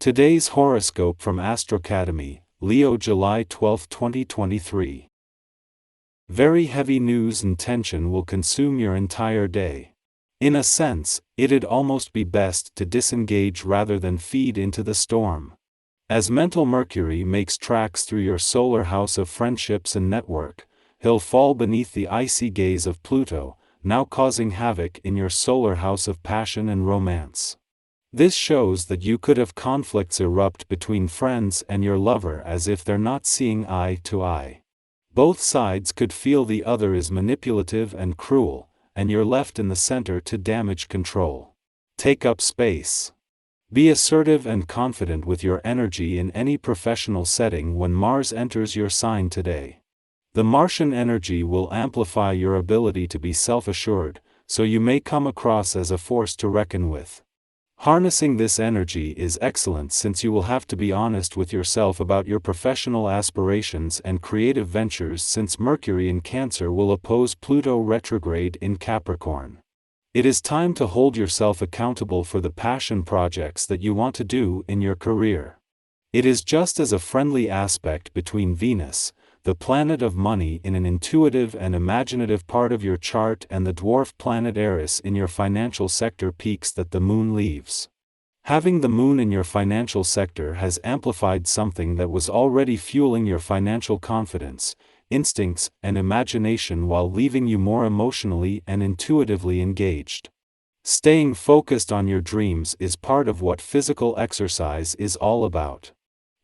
Today's horoscope from AstroCademy, Leo, July 12, 2023. Very heavy news and tension will consume your entire day. In a sense, it'd almost be best to disengage rather than feed into the storm. As mental Mercury makes tracks through your solar house of friendships and network, he'll fall beneath the icy gaze of Pluto, now causing havoc in your solar house of passion and romance. This shows that you could have conflicts erupt between friends and your lover as if they're not seeing eye to eye. Both sides could feel the other is manipulative and cruel, and you're left in the center to damage control. Take up space. Be assertive and confident with your energy in any professional setting when Mars enters your sign today. The Martian energy will amplify your ability to be self-assured, so you may come across as a force to reckon with. Harnessing this energy is excellent since you will have to be honest with yourself about your professional aspirations and creative ventures since Mercury in Cancer will oppose Pluto retrograde in Capricorn. It is time to hold yourself accountable for the passion projects that you want to do in your career. It is just as a friendly aspect between Venus, the planet of money in an intuitive and imaginative part of your chart, and the dwarf planet Eris in your financial sector peaks that the moon leaves. Having the moon in your financial sector has amplified something that was already fueling your financial confidence, instincts, and imagination while leaving you more emotionally and intuitively engaged. Staying focused on your dreams is part of what physical exercise is all about.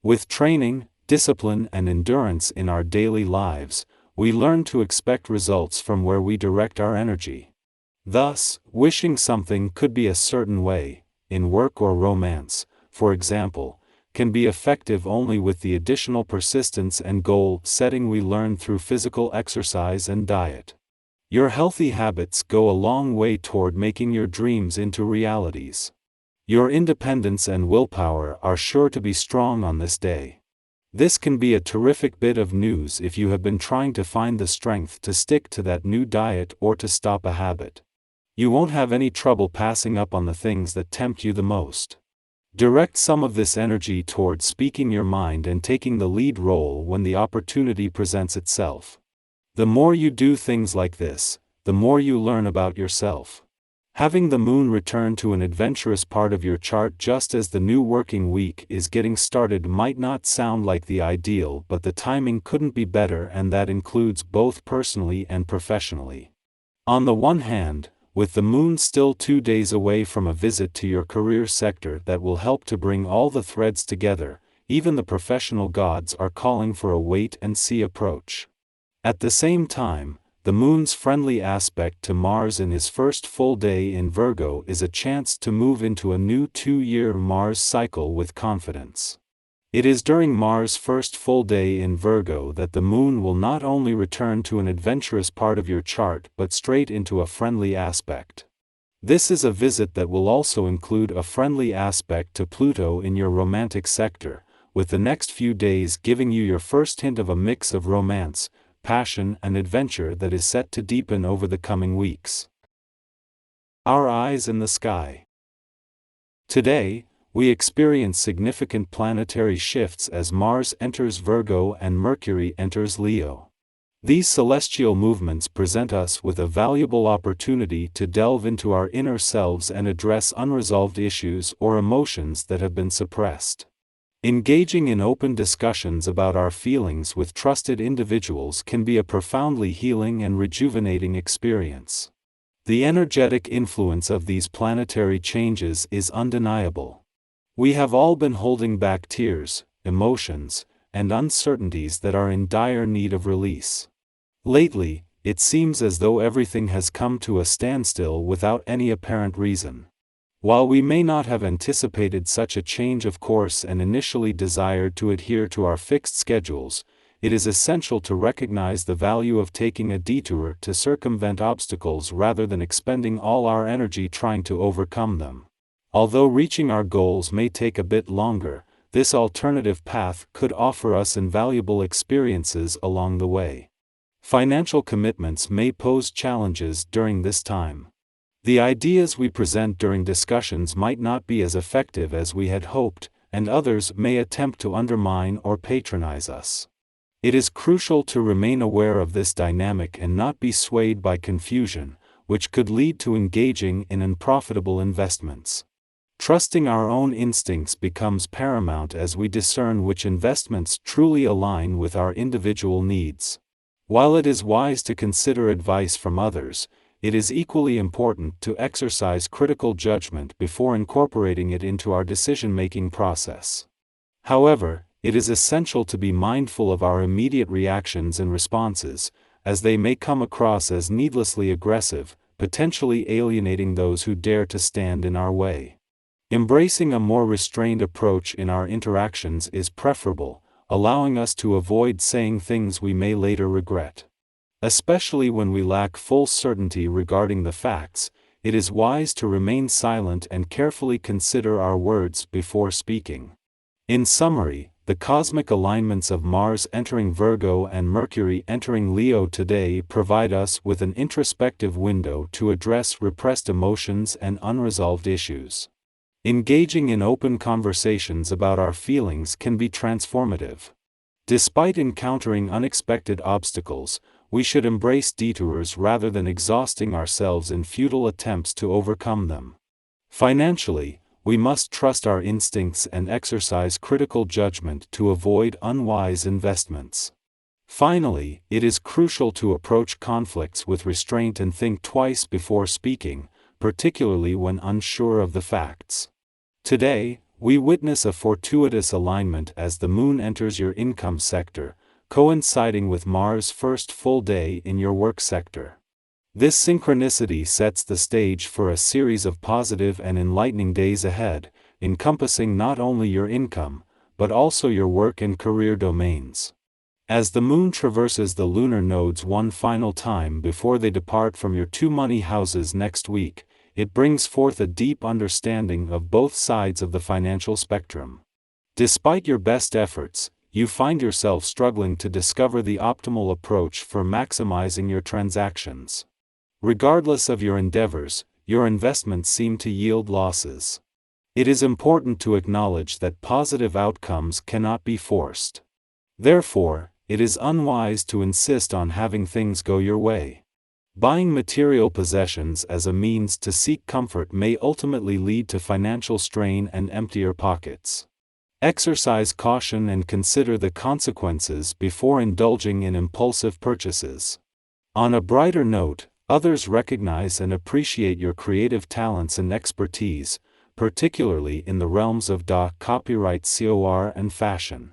With training, discipline, and endurance in our daily lives, we learn to expect results from where we direct our energy. Thus, wishing something could be a certain way, in work or romance, for example, can be effective only with the additional persistence and goal setting we learn through physical exercise and diet. Your healthy habits go a long way toward making your dreams into realities. Your independence and willpower are sure to be strong on this day. This can be a terrific bit of news if you have been trying to find the strength to stick to that new diet or to stop a habit. You won't have any trouble passing up on the things that tempt you the most. Direct some of this energy toward speaking your mind and taking the lead role when the opportunity presents itself. The more you do things like this, the more you learn about yourself. Having the moon return to an adventurous part of your chart just as the new working week is getting started might not sound like the ideal, but the timing couldn't be better, and that includes both personally and professionally. On the one hand, with the moon still 2 days away from a visit to your career sector that will help to bring all the threads together, even the professional gods are calling for a wait-and-see approach. At the same time, the moon's friendly aspect to Mars in his first full day in Virgo is a chance to move into a new 2-year Mars cycle with confidence. It is during Mars' first full day in Virgo that the moon will not only return to an adventurous part of your chart but straight into a friendly aspect. This is a visit that will also include a friendly aspect to Pluto in your romantic sector, with the next few days giving you your first hint of a mix of romance, passion, and adventure that is set to deepen over the coming weeks. Our eyes in the sky. Today, we experience significant planetary shifts as Mars enters Virgo and Mercury enters Leo. These celestial movements present us with a valuable opportunity to delve into our inner selves and address unresolved issues or emotions that have been suppressed. Engaging in open discussions about our feelings with trusted individuals can be a profoundly healing and rejuvenating experience. The energetic influence of these planetary changes is undeniable. We have all been holding back tears, emotions, and uncertainties that are in dire need of release. Lately, it seems as though everything has come to a standstill without any apparent reason. While we may not have anticipated such a change of course and initially desired to adhere to our fixed schedules, it is essential to recognize the value of taking a detour to circumvent obstacles rather than expending all our energy trying to overcome them. Although reaching our goals may take a bit longer, this alternative path could offer us invaluable experiences along the way. Financial commitments may pose challenges during this time. The ideas we present during discussions might not be as effective as we had hoped, and others may attempt to undermine or patronize us. It is crucial to remain aware of this dynamic and not be swayed by confusion, which could lead to engaging in unprofitable investments. Trusting our own instincts becomes paramount as we discern which investments truly align with our individual needs. While it is wise to consider advice from others, it is equally important to exercise critical judgment before incorporating it into our decision-making process. However, it is essential to be mindful of our immediate reactions and responses, as they may come across as needlessly aggressive, potentially alienating those who dare to stand in our way. Embracing a more restrained approach in our interactions is preferable, allowing us to avoid saying things we may later regret. Especially when we lack full certainty regarding the facts, it is wise to remain silent and carefully consider our words before speaking. In summary, the cosmic alignments of Mars entering Virgo and Mercury entering Leo today provide us with an introspective window to address repressed emotions and unresolved issues. Engaging in open conversations about our feelings can be transformative. Despite encountering unexpected obstacles, we should embrace detours rather than exhausting ourselves in futile attempts to overcome them. Financially, we must trust our instincts and exercise critical judgment to avoid unwise investments. Finally, it is crucial to approach conflicts with restraint and think twice before speaking, particularly when unsure of the facts. Today, we witness a fortuitous alignment as the Moon enters your income sector, coinciding with Mars' first full day in your work sector. This synchronicity sets the stage for a series of positive and enlightening days ahead, encompassing not only your income, but also your work and career domains. As the Moon traverses the lunar nodes one final time before they depart from your two money houses next week, it brings forth a deep understanding of both sides of the financial spectrum. Despite your best efforts, you find yourself struggling to discover the optimal approach for maximizing your transactions. Regardless of your endeavors, your investments seem to yield losses. It is important to acknowledge that positive outcomes cannot be forced. Therefore, it is unwise to insist on having things go your way. Buying material possessions as a means to seek comfort may ultimately lead to financial strain and emptier pockets. Exercise caution and consider the consequences before indulging in impulsive purchases. On a brighter note, others recognize and appreciate your creative talents and expertise, particularly in the realms of copyright, COR, and fashion.